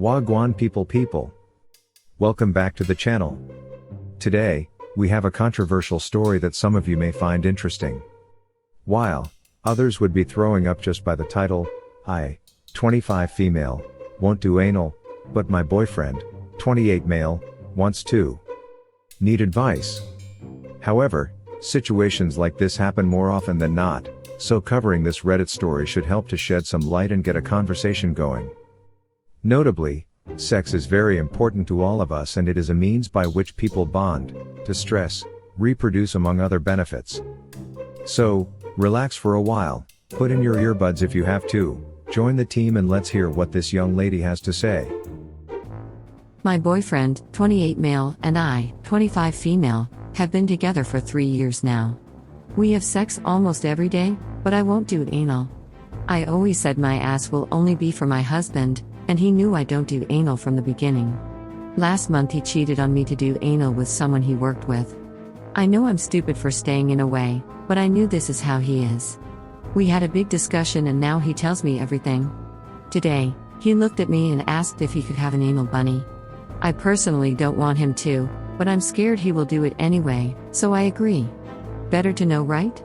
Wagwan people. Welcome back to the channel. Today, we have a controversial story that some of you may find interesting. While others would be throwing up just by the title, I, 25 female, won't do anal, but my boyfriend, 28 male, wants to. Need advice? However, situations like this happen more often than not, so covering this Reddit story should help to shed some light and get a conversation going. Notably, sex is very important to all of us, and it is a means by which people bond, distress, reproduce, among other benefits. So, relax for a while, put in your earbuds if you have to, join the team, and let's hear what this young lady has to say. My boyfriend, 28 male, and I, 25 female, have been together for 3 years now. We have sex almost every day, but I won't do anal. I always said my ass will only be for my husband, and he knew I don't do anal from the beginning. Last month he cheated on me to do anal with someone he worked with. I know I'm stupid for staying in a way, but I knew this is how he is. We had a big discussion and now he tells me everything. Today, he looked at me and asked if he could have an anal bunny. I personally don't want him to, but I'm scared he will do it anyway, so I agree. Better to know, right?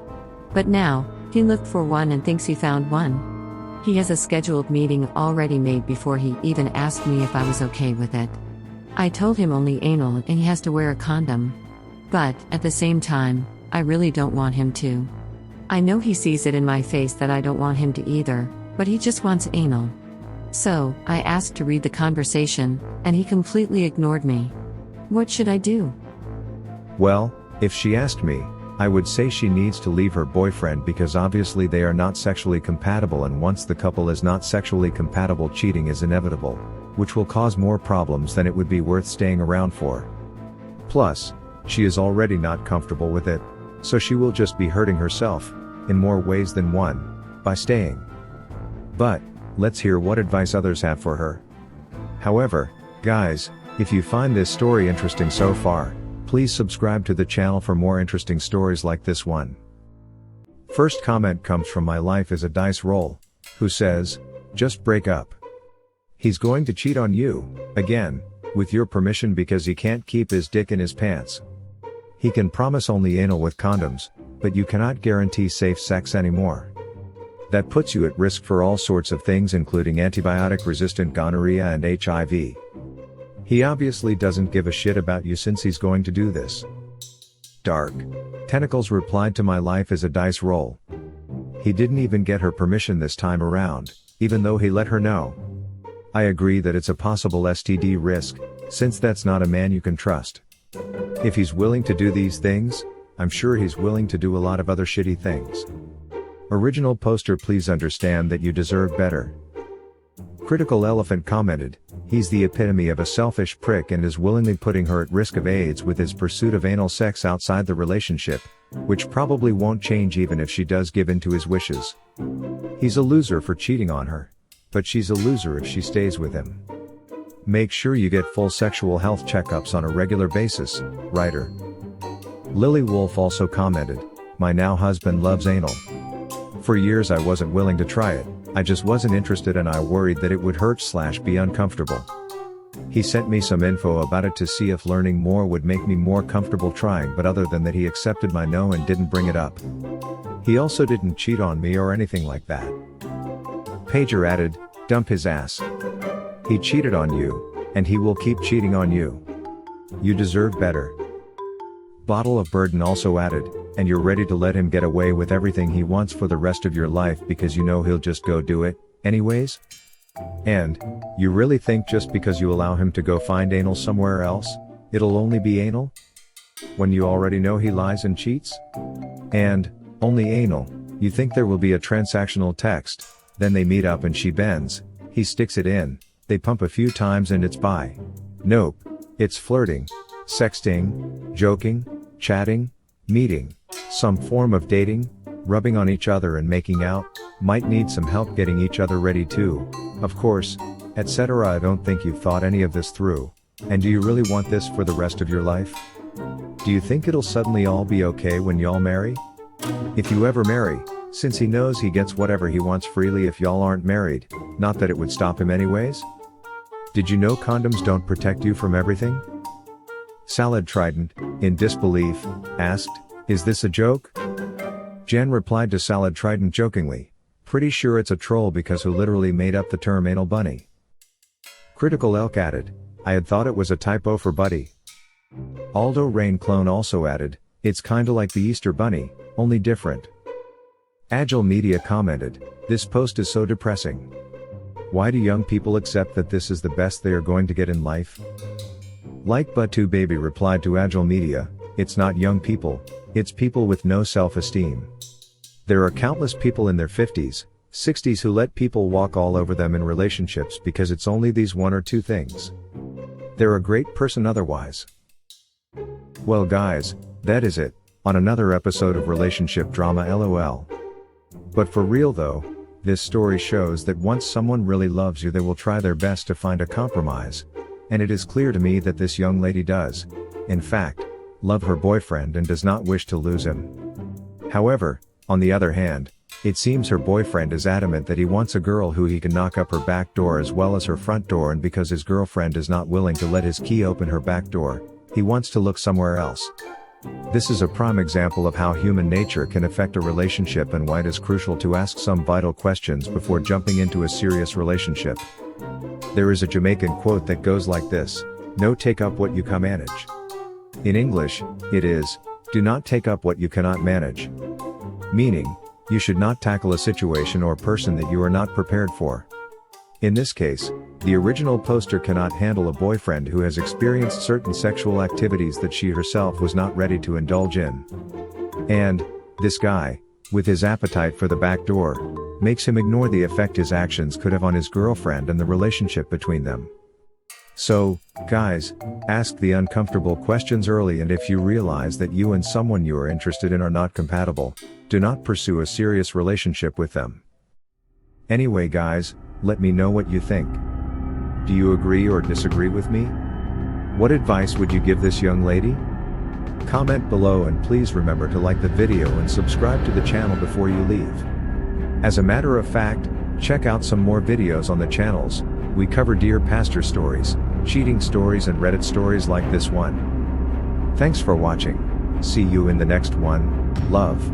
But now, he looked for one and thinks he found one. He has a scheduled meeting already made before he even asked me if I was okay with it. I told him only anal and he has to wear a condom. But, at the same time, I really don't want him to. I know he sees it in my face that I don't want him to either, but he just wants anal. So, I asked to read the conversation, and he completely ignored me. What should I do? Well, if she asked me, I would say she needs to leave her boyfriend because obviously they are not sexually compatible, and once the couple is not sexually compatible, cheating is inevitable, which will cause more problems than it would be worth staying around for. Plus, she is already not comfortable with it, so she will just be hurting herself, in more ways than one, by staying. But, let's hear what advice others have for her. However, guys, if you find this story interesting so far, please subscribe to the channel for more interesting stories like this one. First comment comes from My Life is a Dice Roll, who says, just break up. He's going to cheat on you, again, with your permission because he can't keep his dick in his pants. He can promise only anal with condoms, but you cannot guarantee safe sex anymore. That puts you at risk for all sorts of things, including antibiotic-resistant gonorrhea and HIV. He obviously doesn't give a shit about you since he's going to do this. Dark Tentacles replied to My Life is a Dice Roll. He didn't even get her permission this time around, even though he let her know. I agree that it's a possible STD risk, since that's not a man you can trust. If he's willing to do these things, I'm sure he's willing to do a lot of other shitty things. Original poster, please understand that you deserve better. Critical Elephant commented, he's the epitome of a selfish prick and is willingly putting her at risk of AIDS with his pursuit of anal sex outside the relationship, which probably won't change even if she does give in to his wishes. He's a loser for cheating on her, but she's a loser if she stays with him. Make sure you get full sexual health checkups on a regular basis, writer. Lily Wolf also commented, my now husband loves anal. For years I wasn't willing to try it, I just wasn't interested and I worried that it would hurt/be uncomfortable. He sent me some info about it to see if learning more would make me more comfortable trying, but other than that he accepted my no and didn't bring it up. He also didn't cheat on me or anything like that. Pager added, dump his ass. He cheated on you, and he will keep cheating on you. You deserve better. Bottle of Burden also added, and you're ready to let him get away with everything he wants for the rest of your life because you know he'll just go do it, anyways? And, you really think just because you allow him to go find anal somewhere else, it'll only be anal? When you already know he lies and cheats? And, only anal, you think there will be a transactional text, then they meet up and she bends, he sticks it in, they pump a few times and it's bye. Nope. It's flirting, sexting, joking, chatting, meeting, some form of dating, rubbing on each other and making out, might need some help getting each other ready too, of course, etc. I don't think you've thought any of this through. And do you really want this for the rest of your life? Do you think it'll suddenly all be okay when y'all marry? If you ever marry, since he knows he gets whatever he wants freely if y'all aren't married, not that it would stop him anyways? Did you know condoms don't protect you from everything? Salad Trident, in disbelief, asked, "Is this a joke?" Jen replied to Salad Trident jokingly, "Pretty sure it's a troll because who literally made up the term anal bunny?" Critical Elk added, "I had thought it was a typo for Buddy." Aldo Rain Clone also added, "It's kinda like the Easter Bunny, only different." Agile Media commented, "This post is so depressing. Why do young people accept that this is the best they are going to get in life?" Like Batu Baby replied to Agile Media, "It's not young people, it's people with no self-esteem. There are countless people in their 50s, 60s who let people walk all over them in relationships because it's only these one or two things. They're a great person otherwise." Well guys, that is it, on another episode of Relationship Drama LOL. But for real though, this story shows that once someone really loves you they will try their best to find a compromise. And it is clear to me that this young lady does, in fact, love her boyfriend and does not wish to lose him. However, on the other hand, it seems her boyfriend is adamant that he wants a girl who he can knock up her back door as well as her front door, and because his girlfriend is not willing to let his key open her back door, he wants to look somewhere else. This is a prime example of how human nature can affect a relationship and why it is crucial to ask some vital questions before jumping into a serious relationship. There is a Jamaican quote that goes like this: "No take up what you can manage." In English, it is, "Do not take up what you cannot manage." Meaning, you should not tackle a situation or person that you are not prepared for. In this case, the original poster cannot handle a boyfriend who has experienced certain sexual activities that she herself was not ready to indulge in. And, this guy, with his appetite for the back door, makes him ignore the effect his actions could have on his girlfriend and the relationship between them. So, guys, ask the uncomfortable questions early, and if you realize that you and someone you are interested in are not compatible, do not pursue a serious relationship with them. Anyway guys, let me know what you think. Do you agree or disagree with me? What advice would you give this young lady? Comment below and please remember to like the video and subscribe to the channel before you leave. As a matter of fact, check out some more videos on the channels. We cover Dear Pastor stories, cheating stories and Reddit stories like this one. Thanks for watching. See you in the next one. Love.